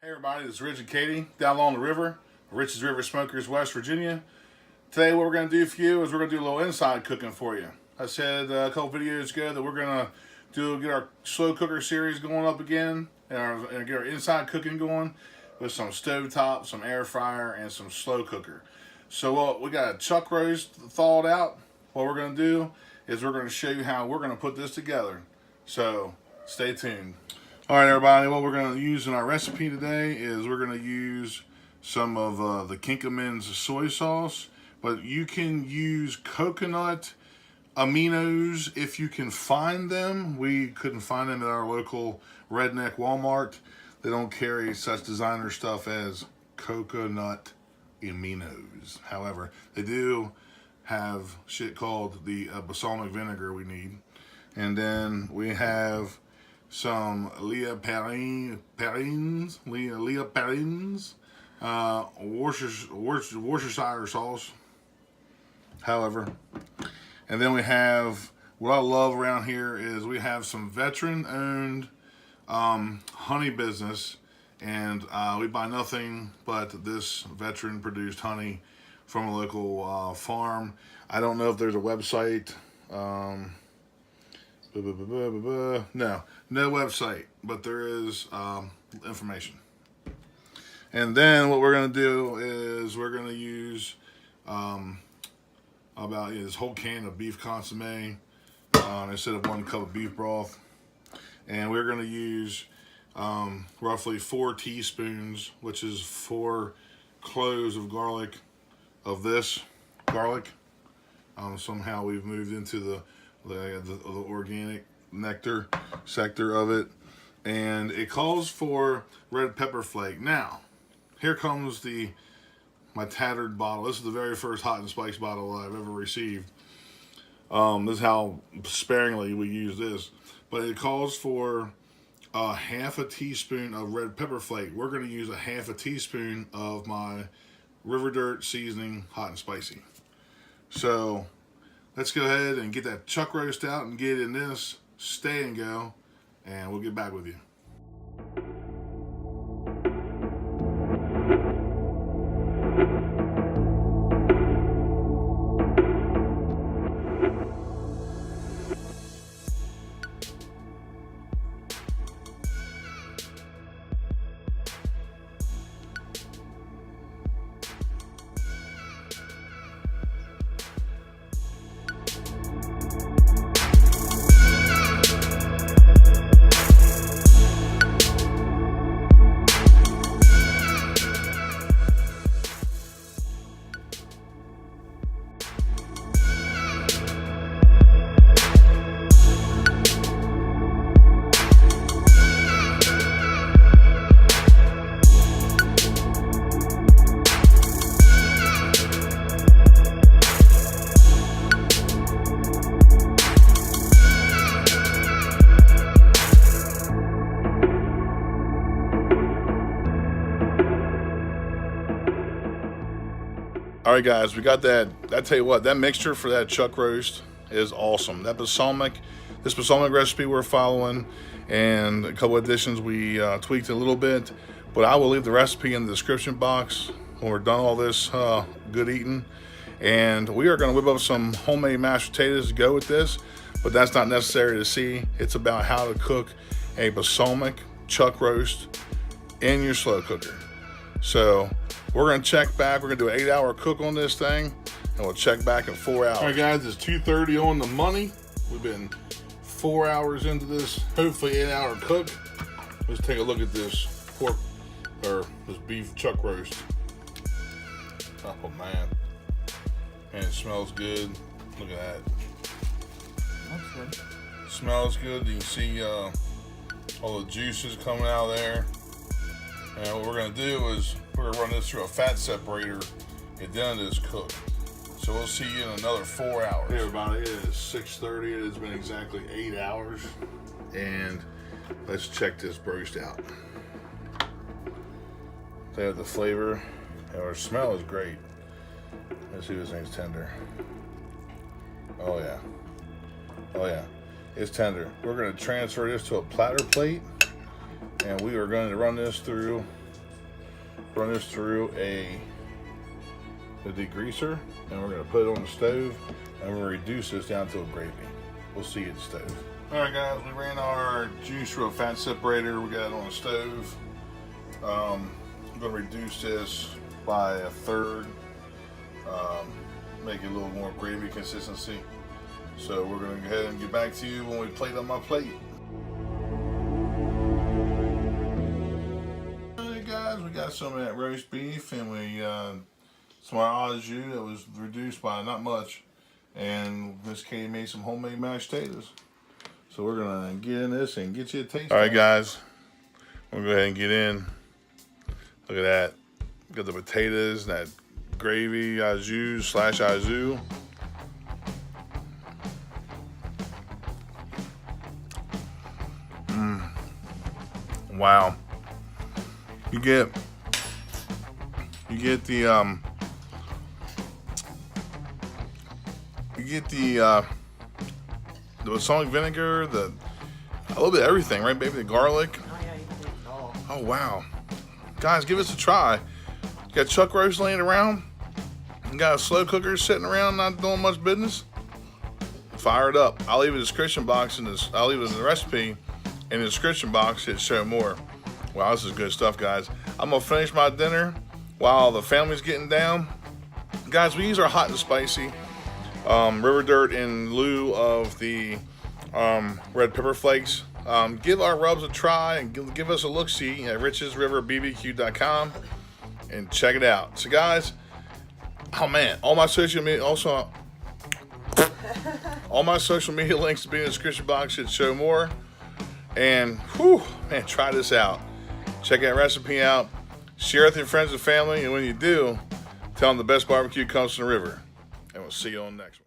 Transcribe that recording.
Hey everybody, this is Rich and Katie down along the river, Rich's River Smokers, West Virginia. Today what we're going to do for you is we're going to do a little inside cooking for you. I said a couple videos ago that we're going to get our slow cooker series going up again and get our inside cooking going with some stovetop, some air fryer, and some slow cooker. So we got a chuck roast thawed out. What we're going to do is we're going to show you how we're going to put this together. So stay tuned. All right, everybody, what we're going to use in our recipe today is we're going to use some of the Kinkoman's soy sauce, but you can use coconut Aminos if you can find them. We couldn't find them at our local redneck Walmart. They don't carry such designer stuff as coconut Aminos. However, they do have shit called the balsamic vinegar we need. And then we have some Leah Perrins, Worcestershire sauce. However, and then we have, what I love around here is we have some veteran-owned honey business, and we buy nothing but this veteran-produced honey from a local farm. I don't know if there's a website. No website, but there is information. And then what we're going to do is we're going to use this whole can of beef consomme instead of 1 cup of beef broth. And we're going to use roughly 4 teaspoons, which is 4 cloves of garlic, of this garlic. Somehow we've moved into the organic nectar sector of it, and it calls for red pepper flake. Now, here comes my tattered bottle. This is the very first hot and spice bottle I've ever received. This is how sparingly we use this, but it calls for half a teaspoon of red pepper flake. We're going to use a half a teaspoon of my River Dirt seasoning, hot and spicy. So let's go ahead and get that chuck roast out and get in this stay and go, and we'll get back with you. All right, guys, we got that. I tell you what, that mixture for that chuck roast is awesome. That this balsamic recipe we're following, and a couple additions we tweaked a little bit, but I will leave the recipe in the description box when we're done all this good eating. And we are going to whip up some homemade mashed potatoes to go with this, but that's not necessary to see. It's about how to cook a balsamic chuck roast in your slow cooker. So we're going to check back. We're going to do an 8-hour cook on this thing, and we'll check back in 4 hours. All right, guys, it's 2:30 on the money. We've been 4 hours into this, hopefully 8-hour cook. Let's take a look at this this beef chuck roast. Oh, man. And it smells good. Look at that. That's good. Smells good. You can see all the juices coming out of there. And what we're going to do is we're going to run this through a fat separator at the end of this cook. So we'll see you in another 4 hours. Hey everybody, it is 6:30. It has been exactly 8 hours. And let's check this roast out. They have the flavor. And our smell is great. Let's see if this thing's tender. Oh yeah. Oh yeah. It's tender. We're going to transfer this to a platter plate. And we are going to run this through run this through a degreaser, and we're gonna put it on the stove, and we'll reduce this down to a gravy. We'll see you at the stove. All right, guys, we ran our juice through a fat separator. We got it on the stove. I'm gonna reduce this by a third, make it a little more gravy consistency. So we're gonna go ahead and get back to you when we plate on my plate. All right, guys, we got some of that roast beef, and we some of our au jus that was reduced by not much, and Miss Katie made some homemade mashed potatoes. So we're gonna get in this and get you a taste. All right, guys, we'll go ahead and get in. Look at that. Got the potatoes, that gravy, au jus / au jus. Wow. You get the balsamic vinegar, a little bit of everything, right, baby? The garlic. Oh yeah, you can do it all. Oh wow. Guys, give us a try. You got chuck roast laying around. You got a slow cooker sitting around not doing much business. Fire it up. I'll leave a description box I'll leave it in the recipe in the description box. Hit show more. Wow, this is good stuff, guys. I'm gonna finish my dinner while the family's getting down. Guys, we use our hot and spicy river dirt in lieu of the red pepper flakes. Give our rubs a try and give us a look-see at richesriverbbq.com and check it out. So, guys, oh man, all my social media links will be in the description box. Should show more. And whew, man, try this out. Check that recipe out. Share it with your friends and family. And when you do, tell them the best barbecue comes from the river. And we'll see you on the next one.